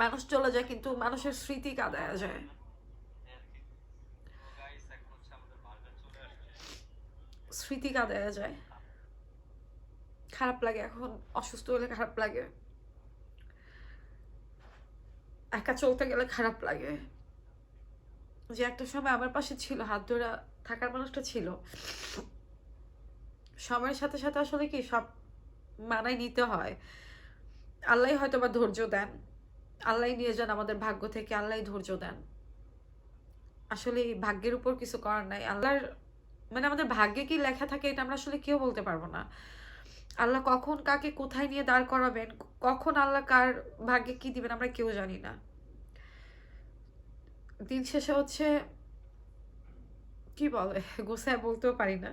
মানুষ চলে যায় কিন্তু মানুষের স্মৃতি কাদায়া যায়। স্মৃতি কাদায়া যায়, খারাপ লাগে। এখন অসুস্থ হলে খারাপ লাগে, একা চলতে গেলে খারাপ লাগে। যে একটা সময় আমার পাশে ছিল, হাত ধরে থাকার মানুষটা ছিল, সময়ের সাথে সাথে আসলে কি সব মানায় নিতে হয়। আল্লাহ হয়তো বা ধৈর্য দেন, আল্লাহ নিয়ে যান আমাদের ভাগ্য থেকে, আল্লাহ ধৈর্য দেন। আসলে ভাগ্যের উপর কিছু করার নাই। আল্লাহর মানে আমাদের ভাগ্যে কি লেখা থাকে এটা আমরা আসলে কেউ বলতে পারবো না। আল্লাহ কখন কাকে কোথায় নিয়ে দাঁড় করাবেন, কখন আল্লাহ কার ভাগ্যে কি দিবেন আমরা কেউ জানি না। দিন শেষে হচ্ছে কি বলে, গোছায় বলতেও পারি না,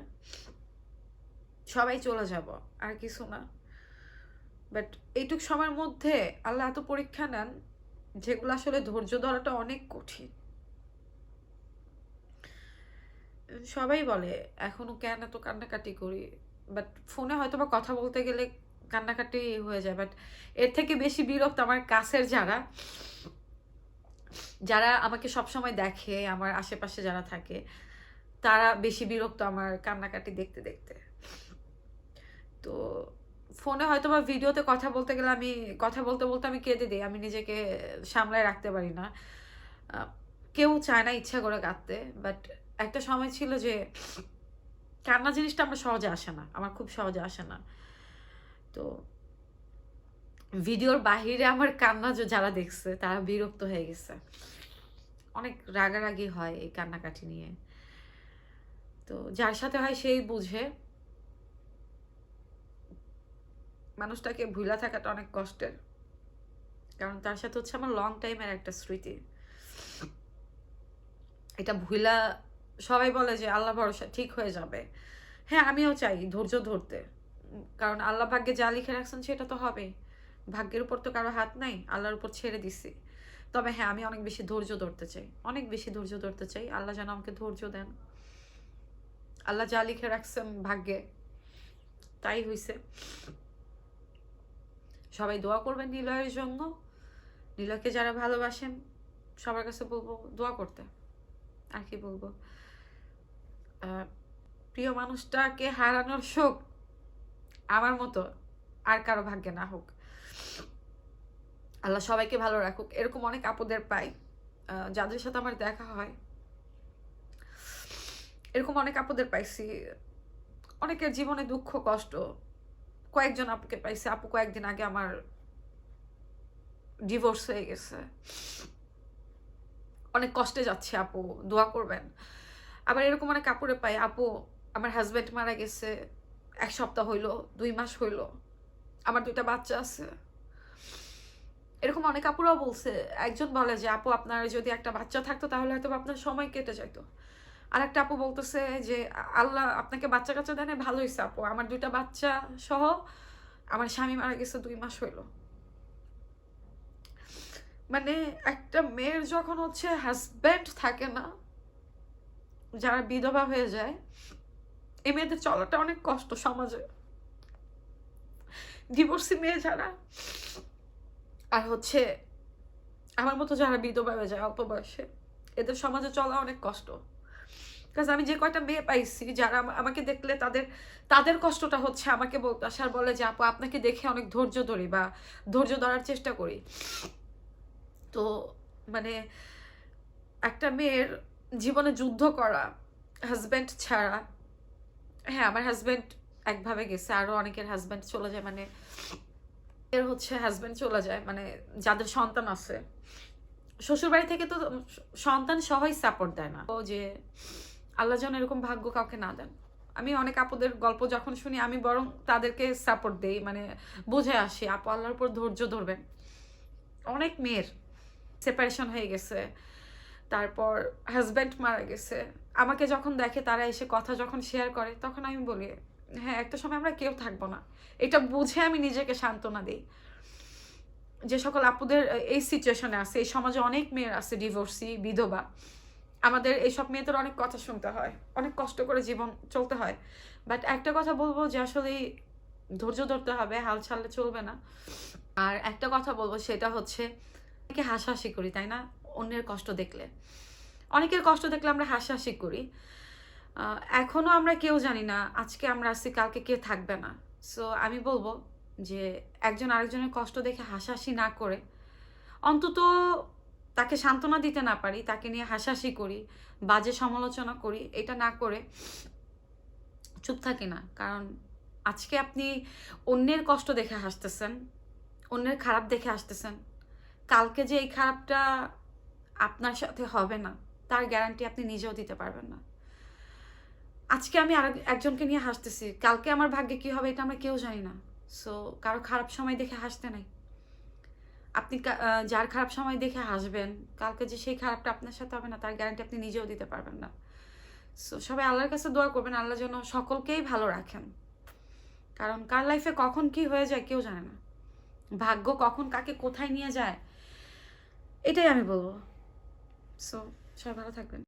সবাই চলে যাব, আর কিছু না। বাট এইটুক সময়ের মধ্যে আল্লাহ এত পরীক্ষা নেন যেগুলো আসলে ধৈর্য ধরাটা অনেক কঠিন। সবাই বলে এখনো কেন এত কান্নাকাটি করি, বাট ফোনে হয়তো বা কথা বলতে গেলে কান্নাকাটি হয়ে যায়। বাট এর থেকে বেশি বিরক্ত আমার কাছের যারা, যারা আমাকে সবসময় দেখে, আমার আশেপাশে যারা থাকে, তারা বেশি বিরক্ত আমার কান্নাকাটি দেখতে দেখতে। তো ফোনে হয়তো বা ভিডিওতে কথা বলতে গেলে আমি কথা বলতে বলতে আমি কেঁদে দিই, আমি নিজেকে সামলায় রাখতে পারি না। কেউ চায় না ইচ্ছা করে কাঁদতে, বাট একটা সময় ছিল যে কান্না জিনিসটা আমার সহজে আসে না, আমার খুব সহজে আসে না। তো ভিডিওর বাহিরে আমার কান্না যারা দেখছে তারা বিরক্ত হয়ে গেছে, অনেক রাগারাগি হয় এই কান্নাকাটি নিয়ে। তো যার সাথে হয় সেই বুঝে মানুষটাকে ভুলা থাকাটা অনেক কষ্টের, কারণ তার সাথে হচ্ছে আমার লং টাইমের একটা স্মৃতি। এটা ভুলা, সবাই বলে যে আল্লাহ ভরসা ঠিক হয়ে যাবে, হ্যাঁ আমিও চাই ধৈর্য ধরতে, কারণ আল্লাহ ভাগ্যে যা লিখে রাখছেন সেটা তো হবে। ভাগ্যের উপর তো কারো হাত নাই, আল্লাহর উপর ছেড়ে দিছি। তবে হ্যাঁ আমি অনেক বেশি ধৈর্য ধরতে চাই, অনেক বেশি ধৈর্য ধরতে চাই। আল্লাহ যেন আমাকে ধৈর্য দেন। আল্লাহ যা লিখে রাখছেন ভাগ্যে তাই হইছে। সবাই দোয়া করবেন নিলয়ের জন্য। নিলয়কে যারা ভালোবাসেন সবার কাছে বলবো দোয়া করতে, আর কি বলবো। প্রিয় মানুষটাকে হারানোর শোক আমার মতো আর কারো ভাগ্যে না হোক। আল্লাহ সবাইকে ভালো রাখুক। এরকম অনেক আপদের পাই যাদের সাথে আমার দেখা হয়, এরকম অনেক আপদের পাইছি। অনেকের জীবনে দুঃখ কষ্ট, কয়েকজন আপুকে পাইছি, আপু কয়েকদিন আগে আমার ডিভোর্স হয়ে গেছে, অনেক কষ্টে যাচ্ছে, আপু দোয়া করবেন। আবার এরকম অনেক আপুরে পাই, আপু আমার হাজব্যান্ড মারা গেছে 1 সপ্তাহ হইলো, 2 মাস হইলো, আমার 2টা বাচ্চা আছে। এরকম অনেক আপুরাও বলছে। একজন বলে যে আপু আপনার যদি একটা বাচ্চা থাকতো তাহলে হয়তো আপনার সময় কেটে যেত। আর একটা আপু বলতেছে যে আল্লাহ আপনাকে বাচ্চা কাচ্চা দেনে ভালো হয়েছে আপু, আমার 2টা বাচ্চা সহ আমার স্বামী মারা গেছে 2 মাস হইলো। মানে একটা মেয়ের যখন হচ্ছে হাজব্যান্ড থাকে না, যারা বিধবা হয়ে যায়, এই মেয়েদের চলাটা অনেক কষ্ট সমাজে। ডিভোর্সি মেয়ে যারা, আর হচ্ছে আমার মতো যারা বিধবা হয়ে যায় অল্প বয়সে, এদের সমাজে চলা অনেক কষ্ট। কাজ আমি যে কয়টা মেয়ে পাইছি যারা আমাকে দেখলে তাদের তাদের কষ্টটা হচ্ছে আমাকে বলতে আসার, বলে যে আপু আপনাকে দেখে অনেক ধৈর্য ধরি বা ধৈর্য ধরার চেষ্টা করি। তো মানে একটা মেয়ের জীবনে যুদ্ধ করা হাজব্যান্ড ছাড়া, হ্যাঁ আমার হাজব্যান্ড একভাবে গেছে, আরো অনেকের হাজব্যান্ড চলে যায়, মানে এর হচ্ছে হাজব্যান্ড চলে যায়, মানে যাদের সন্তান আছে শ্বশুরবাড়ি থেকে তো সন্তান সহই সাপোর্ট দেয় না। ও যে আল্লাহ যেন এরকম ভাগ্য কাউকে না দেন। আমি অনেক আপুদের গল্প যখন শুনি আমি বরং তাদেরকে সাপোর্ট দেই, মানে বুঝে আসি আপু আল্লাহর উপর ধৈর্য ধরবেন। অনেক মেয়ের সেপারেশন হয়ে গেছে, তারপর হাজব্যান্ড মারা গেছে, আমাকে যখন দেখে তারা এসে কথা যখন শেয়ার করে তখন আমি বলি হ্যাঁ একটা সময় আমরা কেউ থাকবো না। এটা বুঝে আমি নিজেকে সান্ত্বনা দিই। যে সকল আপুদের এই সিচুয়েশনে আছে, এই সমাজে অনেক মেয়ের আছে ডিভোর্সি বিধবা, আমাদের এইসব মেয়েদের অনেক কথা শুনতে হয়, অনেক কষ্ট করে জীবন চলতে হয়। বাট একটা কথা বলবো যে আসলে ধৈর্য ধরতে হবে, হাল ছাড়লে চলবে না। আর একটা কথা বলবো সেটা হচ্ছে অনেকে হাসাহাসি করি, তাই না? অন্যের কষ্ট দেখলে, অনেকের কষ্ট দেখলে আমরা হাসাহাসি করি। এখনো আমরা কেউ জানি না আজকে আমরা আছি কালকে কে থাকবে না। সো আমি বলবো যে একজন আরেকজনের কষ্ট দেখে হাসাহাসি না করে, অন্তত তাকে সান্ত্বনা দিতে না পারি, তাকে নিয়ে হাসাহাসি করি, বাজে সমালোচনা করি, এটা না করে চুপ থাকি না। কারণ আজকে আপনি অন্যের কষ্ট দেখে হাসতেছেন, অন্যের খারাপ দেখে হাসতেছেন, কালকে যে এই খারাপটা আপনার সাথে হবে না তার গ্যারান্টি আপনি নিজেও দিতে পারবেন না। আজকে আমি একজনকে নিয়ে হাসতেছি, কালকে আমার ভাগ্যে কি হবে এটা আমরা কেউ জানি না। সো কারো খারাপ সময় দেখে হাসতে নাই। আপনি যার খারাপ সময় দেখে হাসবেন, কালকে যে সেই খারাপটা আপনার সাথে হবে না তার গ্যারান্টি আপনি নিজেও দিতে পারবেন না। সো সবাই আল্লাহর কাছে দোয়া করবেন, আল্লাহ যেন সকলকেই ভালো রাখেন। কারণ কার লাইফে কখন কি হয়ে যায় কেউ জানে না, ভাগ্য কখন কাকে কোথায় নিয়ে যায় এটাই আমি বলবো। সো সবাই ভালো থাকবেন।